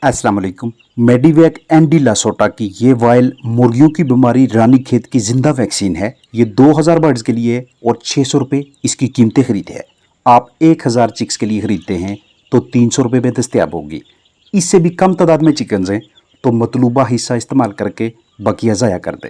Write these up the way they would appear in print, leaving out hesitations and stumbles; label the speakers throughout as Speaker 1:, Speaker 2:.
Speaker 1: अस्सलाम वालेकुम। मेडिवैक Andy LaSota की ये वायल मुर्गियों की बीमारी रानीखेत की जिंदा वैक्सीन है। ये 2000 बर्ड्स के लिए और 600 रुपये इसकी कीमतें खरीद है। आप 1000 चिक्स के लिए खरीदते हैं तो 300 रुपये में दस्तियाब होगी। इससे भी कम तादाद में चिकन्स हैं तो मतलूबा हिस्सा इस्तेमाल करके बकिया ज़ाया कर दें।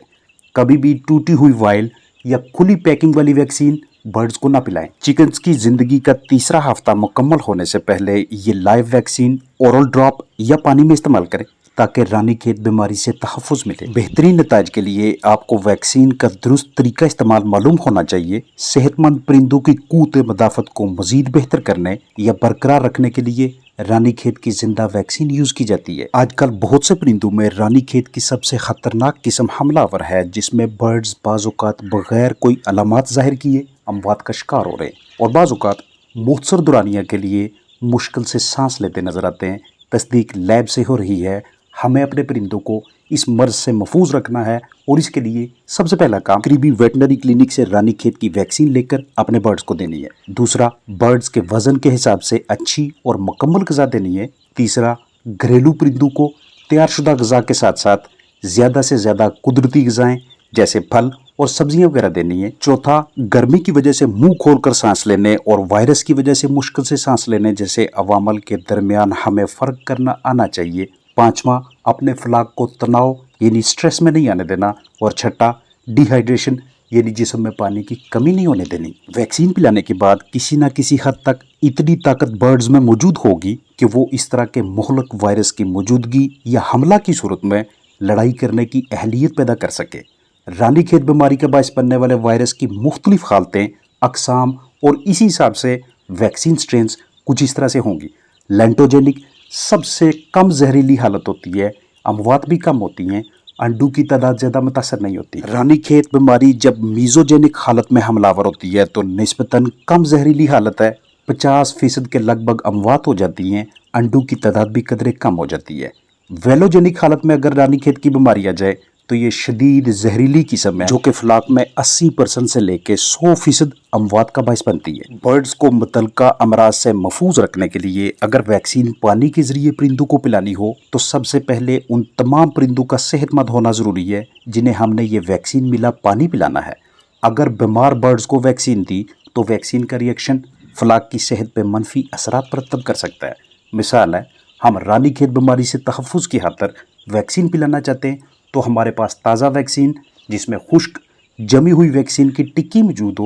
Speaker 1: कभी भी टूटी हुई वायल या खुली पैकिंग वाली वैक्सीन बर्ड्स को ना पिलाएं। चिकन्स की जिंदगी का तीसरा हफ्ता मुकम्मल होने से पहले ये लाइव वैक्सीन ओरल ड्रॉप या पानी में इस्तेमाल करें ताकि रानीखेत बीमारी से तहफ़्फ़ुज़ मिले। बेहतरीन नताज के लिए आपको वैक्सीन का दुरुस्त तरीका इस्तेमाल मालूम होना चाहिए। सेहतमंद परिंदों की क़ुव्वत मदाफ़त को मज़ीद बेहतर करने या बरकरार रखने के लिए रानीखेत की जिंदा वैक्सीन यूज़ की जाती है। आजकल बहुत से परिंदों में रानीखेत की सबसे ख़तरनाक किस्म हमलावर है, जिसमें बर्ड्स बाज़-औक़ात बग़ैर कोई अलामात ज़ाहिर किए अमवात का शिकार हो रहे हैं और बाज़-औक़ात मुख्तसर दुरानिया के लिए मुश्किल से सांस लेते नजर आते हैं। तस्दीक लैब से हो रही है। हमें अपने परिंदों को इस मर्ज से महफूज रखना है और इसके लिए सबसे पहला काम करीबी वेटनरी क्लिनिक से रानीखेत की वैक्सीन लेकर अपने बर्ड्स को देनी है। दूसरा, बर्ड्स के वजन के हिसाब से अच्छी और मुकम्मल ग़िज़ा देनी है। तीसरा, घरेलू परिंदों को तैयारशुदा ग़िज़ा के साथ साथ ज़्यादा से ज़्यादा कुदरती ग़िज़ाएँ जैसे फल और सब्जियां वगैरह देनी है। चौथा, गर्मी की वजह से मुंह खोलकर सांस लेने और वायरस की वजह से मुश्किल से सांस लेने जैसे अवामल के दरमियान हमें फ़र्क करना आना चाहिए। पांचवा, अपने फ्लाक को तनाव यानी स्ट्रेस में नहीं आने देना। और छठा, डिहाइड्रेशन यानी जिस्म में पानी की कमी नहीं होने देनी। वैक्सीन पिलाने के बाद किसी न किसी हद तक इतनी ताकत बर्ड्स में मौजूद होगी कि वो इस तरह के मुहलक वायरस की मौजूदगी या हमला की सूरत में लड़ाई करने की अहलियत पैदा कर सके। रानीखेत बीमारी का बायस बनने वाले वायरस की मुख्तलिफ हालतें, अकसाम और इसी हिसाब से वैक्सीन स्ट्रेन्स कुछ इस तरह से होंगी। लेंटोजेनिक सबसे कम जहरीली हालत होती है, अमवात भी कम होती हैं, अंडों की तादाद ज़्यादा मुतासर नहीं होती। रानीखेत बीमारी जब मीज़ोजेनिक हालत में हमलावर होती है तो निस्बतन कम जहरीली हालत है, 50% के लगभग अमवात हो जाती हैं, अंडों की तादाद भी कदरे कम हो जाती है। वेलोजेनिक हालत में अगर रानीखेत की बीमारी आ जाए तो ये शदीद जहरीली किस्म है जो कि फ्लाक में 80% से लेकर 100% अमवात का बायस बनती है। बर्ड्स को मुतलका अमराज से महफूज रखने के लिए अगर वैक्सीन पानी के जरिए परिंदों को पिलानी हो तो सबसे पहले उन तमाम परिंदों का सेहतमंद होना ज़रूरी है जिन्हें हमने ये वैक्सीन मिला पानी पिलाना है। अगर बीमार बर्ड्स को वैक्सीन दी तो वैक्सीन का रिएक्शन फ्लाक की सेहत पर मनफी असरात मरतब कर सकता है। मिसाल है, हम रानीखेत बीमारी से तहफ़्फ़ुज़ की खातिर वैक्सीन पिलाना चाहते हैं तो हमारे पास ताज़ा वैक्सीन जिसमें खुश्क जमी हुई वैक्सीन की टिक्की मौजूद हो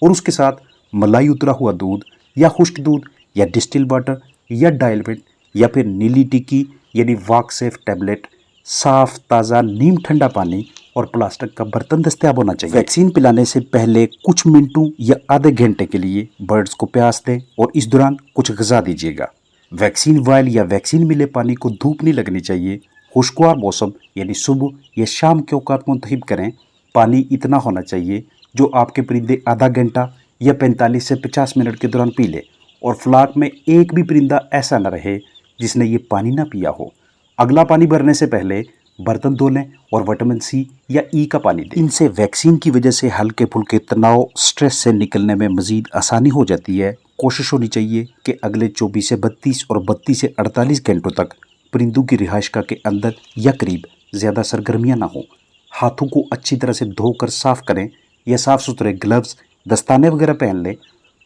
Speaker 1: और उसके साथ मलाई उतरा हुआ दूध या खुश्क दूध या डिस्टिल वाटर या डायलमेंट या फिर नीली टिक्की यानी वाक सेफ टैबलेट, साफ़ ताज़ा नीम ठंडा पानी और प्लास्टिक का बर्तन दस्तियाब होना चाहिए। वैक्सीन पिलाने से पहले कुछ मिनटों या आधे घंटे के लिए बर्ड्स को प्यास दें और इस दौरान कुछ ग़िज़ा दीजिएगा। वैक्सीन वायल या वैक्सीन मिले पानी को धूप नहीं लगनी चाहिए। खुशगवार मौसम यानी सुबह या शाम के औकात मुंतखब करें। पानी इतना होना चाहिए जो आपके परिंदे आधा घंटा या 45 से 50 मिनट के दौरान पी ले और फ्लाक में एक भी परिंदा ऐसा न रहे जिसने ये पानी ना पिया हो। अगला पानी भरने से पहले बर्तन धो लें और विटामिन सी या ई का पानी दें। इनसे वैक्सीन की वजह से हल्के फुल्के तनाव स्ट्रेस से निकलने में मज़ीद आसानी हो जाती है। कोशिश होनी चाहिए कि अगले 24 से 32 और 32 से 48 घंटों तक परिंदों की रिहाइशगाह के अंदर या करीब ज़्यादा सरगर्मियाँ ना हो। हाथों को अच्छी तरह से धोकर साफ़ करें या साफ़ सुथरे ग्लव्स, दस्ताने वगैरह पहन लें।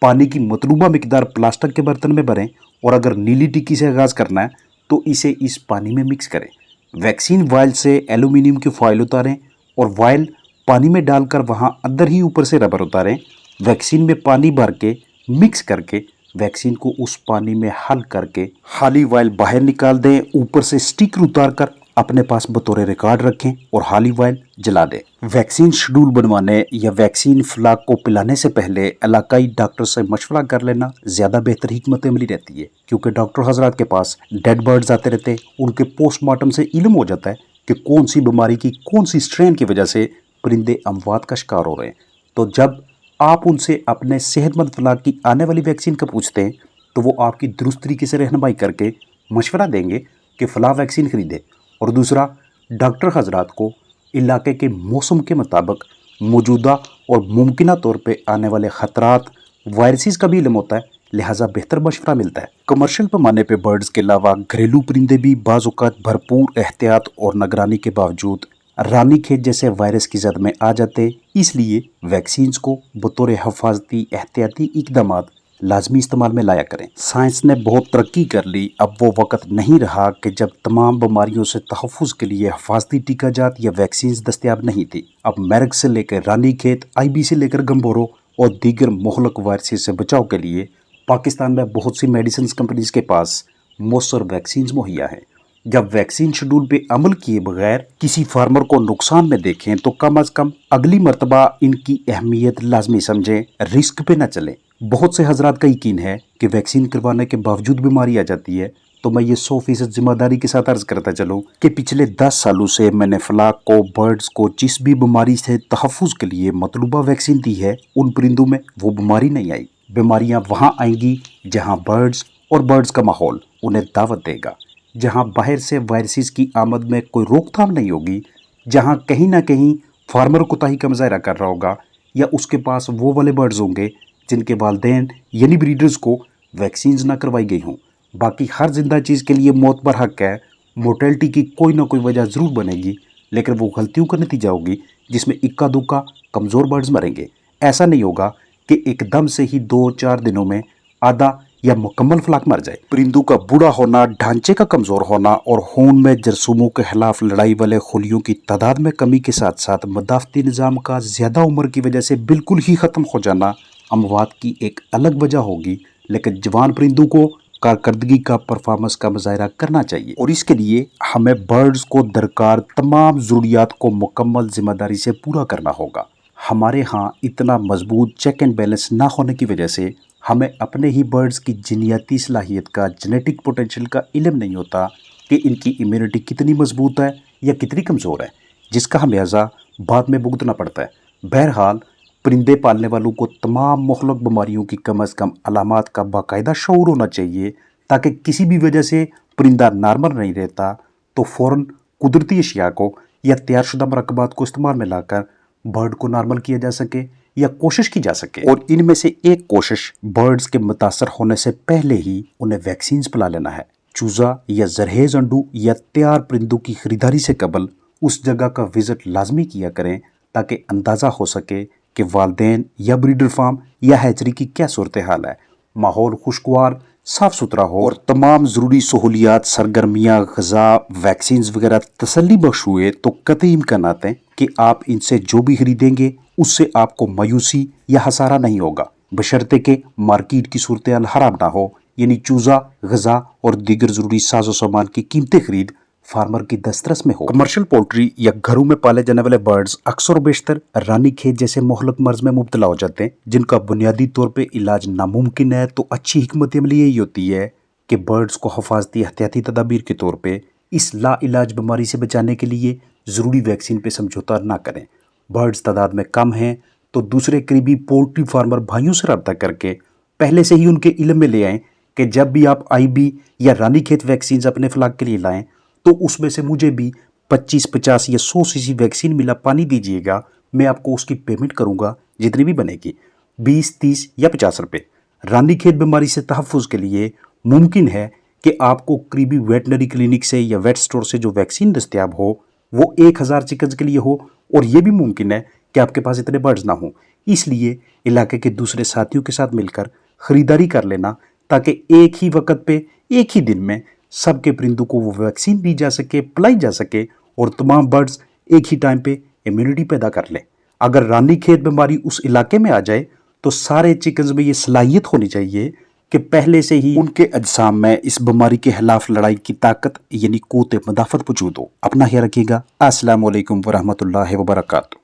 Speaker 1: पानी की मतलूबा मिकदार प्लास्टिक के बर्तन में भरें और अगर नीली टिक्की से आगाज़ करना है तो इसे इस पानी में मिक्स करें। वैक्सीन वायल से एल्यूमिनियम की फॉइल उतारें और वायल पानी में डालकर वहाँ अंदर ही ऊपर से रबर उतारें। वैक्सीन में पानी भर के मिक्स करके वैक्सीन को उस पानी में हल करके खाली वायल बाहर निकाल दें। ऊपर से स्टिकर उतार कर अपने पास बतौर रिकॉर्ड रखें और खाली वायल जला दें। वैक्सीन शेड्यूल बनवाने या वैक्सीन फ्लाक को पिलाने से पहले इलाकाई डॉक्टर से मशवरा कर लेना ज़्यादा बेहतर हिकमत अमली रहती है, क्योंकि डॉक्टर हजरात के पास डेड बर्ड्स आते रहते हैं। उनके पोस्टमार्टम से इल्म हो जाता है कि कौन सी बीमारी की कौन सी स्ट्रेन की वजह से परिंदे अमवात का शिकार हो रहे हैं। तो जब आप उनसे अपने सेहतमंद फ्लाक की आने वाली वैक्सीन का पूछते हैं तो वो आपकी दुरुस्त तरीके से रहनुमाई करके मशवरा देंगे कि फ़लाँ वैक्सीन खरीदे। और दूसरा, डॉक्टर हजरात को इलाके के मौसम के मुताबिक मौजूदा और मुमकिना तौर पे आने वाले ख़तरात, वायरसेस का भी इल्म होता है, लिहाजा बेहतर मशवरा मिलता है। कमर्शियल पैमाने पे बर्ड्स के अलावा घरेलू परिंदे भी बाज़ औक़ात भरपूर एहतियात और निगरानी के बावजूद रानीखेत जैसे वायरस की जद में आ जाते, इसलिए वैक्सीन्स को बतौर हिफाजती एहतियाती इकदामात लाजमी इस्तेमाल में लाया करें। साइंस ने बहुत तरक्की कर ली, अब वो वक्त नहीं रहा कि जब तमाम बीमारियों से तहफ़्फ़ुज़ के लिए हिफाजती टीकाजात या वैक्सीन्स दस्तयाब नहीं थी। अब मेरग से लेकर रानीखेत, IB से लेकर गंबोरो और दीगर मुहलक वायरस से बचाव के लिए पाकिस्तान में बहुत सी मेडिसिन कंपनीज के पास मौसर वैक्सीन्स मुहैया हैं। जब वैक्सीन शेड्यूल पे अमल किए बगैर किसी फार्मर को नुकसान में देखें तो कम अज़ कम अगली मरतबा इनकी अहमियत लाजमी समझें, रिस्क पे न चलें। बहुत से हजरात का यकीन है कि वैक्सीन करवाने के बावजूद बीमारी आ जाती है, तो मैं ये 100% जिम्मेदारी के साथ अर्ज करता चलूँ कि पिछले 10 सालों से मैंने फलाक को, बर्ड्स को जिस भी बीमारी से तहफ़्फ़ुज़ के लिए मतलूबा वैक्सीन दी है, उन परिंदों में वो बीमारी नहीं आई। बीमारियाँ वहाँ आएंगी जहाँ बर्ड्स और बर्ड्स का माहौल उन्हें दावत देगा, जहाँ बाहर से वायरसेस की आमद में कोई रोकथाम नहीं होगी, जहाँ कहीं ना कहीं फार्मर कोताही का मुजाहरा कर रहा होगा या उसके पास वो वाले बर्ड्स होंगे जिनके वालिदैन यानी ब्रीडर्स को वैक्सीन्स ना करवाई गई हों। बाकी हर जिंदा चीज़ के लिए मौत पर हक है, मोर्टेलिटी की कोई ना कोई वजह ज़रूर बनेगी, लेकिन वो गलतियों का नतीजा होगी जिसमें इक्का दुक्का कमज़ोर बर्ड्स मरेंगे। ऐसा नहीं होगा कि एकदम से ही 2-4 दिनों में आधा या मुकम्मल फलाक मर जाए। परिंदों का बूढ़ा होना, ढांचे का कमज़ोर होना और खून में जरसूमों के खिलाफ लड़ाई वाले खुलियों की तादाद में कमी के साथ साथ मदाफ़ती निज़ाम का ज़्यादा उम्र की वजह से बिल्कुल ही ख़त्म हो जाना अमवात की एक अलग वजह होगी, लेकिन जवान परिंदों को कारकर्दगी का परफॉर्मेंस का मुजाहरा करना चाहिए और इसके लिए हमें बर्ड्स को दरकार तमाम ज़रूरियात को मुकम्मल ज़िम्मेदारी से पूरा करना होगा। हमारे यहाँ इतना मजबूत चेक एंड बैलेंस ना होने की वजह से हमें अपने ही बर्ड्स की जिनियाती सलाहियत का, जेनेटिक पोटेंशियल का इल्म नहीं होता कि इनकी इम्यूनिटी कितनी मजबूत है या कितनी कमज़ोर है, जिसका हमेशा बाद में भुगतना पड़ता है। बहरहाल परिंदे पालने वालों को तमाम मुख्तलिफ बीमारियों की कम अज़ कम अलामात का बाकायदा शऊर होना चाहिए, ताकि किसी भी वजह से परिंदा नॉर्मल नहीं रहता तो फ़ौरन कुदरती अशिया को या तैयारशुदा मरकबात को इस्तेमाल में लाकर बर्ड को नॉर्मल किया जा सके या कोशिश की जा सके। और इनमें से एक कोशिश बर्ड्स के मुतासर होने से पहले ही उन्हें वैक्सीन्स पिला लेना है। चूज़ा या जरहेज अंडू या तैयार परिंदों की खरीदारी से कबल उस जगह का विज़िट लाजमी किया करें, ताकि अंदाज़ा हो सके कि वालिदैन या ब्रीडर फार्म या हैचरी की क्या सूरत हाल है, माहौल खुशगवार साफ़ सुथरा हो और तमाम ज़रूरी सहूलियात, सरगर्मियाँ, ग़िज़ा, वैक्सीन्स वगैरह तसल्ली बख्श हुए, तो कतई इम्कानात हैं कि आप इनसे जो भी खरीदेंगे उससे आपको मायूसी या हसारा नहीं होगा, बशर्ते कि मार्केट की सूरत हाल ख़राब ना हो, यानी चूज़ा, ग़िज़ा और दीगर ज़रूरी साजो सामान की कीमतें खरीद फार्मर की दस्तरस में हो। कमर्शियल पोल्ट्री या घरों में पाले जाने वाले बर्ड्स अक्सर बेशतर रानीखेत जैसे मोहलक मर्ज में मुब्तला हो जाते हैं, जिनका बुनियादी तौर पे इलाज नामुमकिन है। तो अच्छी हिकमत अमली यही होती है कि बर्ड्स को हिफाजती एहतियाती तदाबीर के तौर पे इस लाइलाज बीमारी से बचाने के लिए ज़रूरी वैक्सीन पे समझौता ना करें। बर्ड्स तादाद में कम हैं तो दूसरे करीबी पोल्ट्री फार्मर भाइयों से रब्ता करके पहले से ही उनके इल्म में ले आएँ कि जब भी आप IB या रानीखेत वैक्सीन अपने फलाक के लिए लाएँ तो उसमें से मुझे भी 25, 50 या 100 सीसी वैक्सीन मिला पानी दीजिएगा, मैं आपको उसकी पेमेंट करूंगा जितनी भी बनेगी, 20, 30 या 50 रुपये। रानीखेत बीमारी से तहफ़्फ़ुज़ के लिए मुमकिन है कि आपको करीबी वेटनरी क्लिनिक से या वेट स्टोर से जो वैक्सीन दस्तयाब हो वो 1000 चिकन्स के लिए हो, और ये भी मुमकिन है कि आपके पास इतने बर्ड्स ना हों। इसलिए इलाके के दूसरे साथियों के साथ मिलकर ख़रीदारी कर लेना, ताकि एक ही वक्त पे एक ही दिन में सबके परिंदों को वो वैक्सीन दी जा सके, पिलाई जा सके और तमाम बर्ड्स एक ही टाइम पे इम्यूनिटी पैदा कर लें। अगर रानीखेत बीमारी उस इलाके में आ जाए तो सारे चिकन्स में ये सलाहियत होनी चाहिए कि पहले से ही उनके अजसाम में इस बीमारी के खिलाफ लड़ाई की ताकत यानी क़ुव्वत मदाफ़त मौजूद हो। अपना ख्याल रखिएगा। अस्सलामु अलैकुम वरहमतुल्लाहि वबरकातुहू।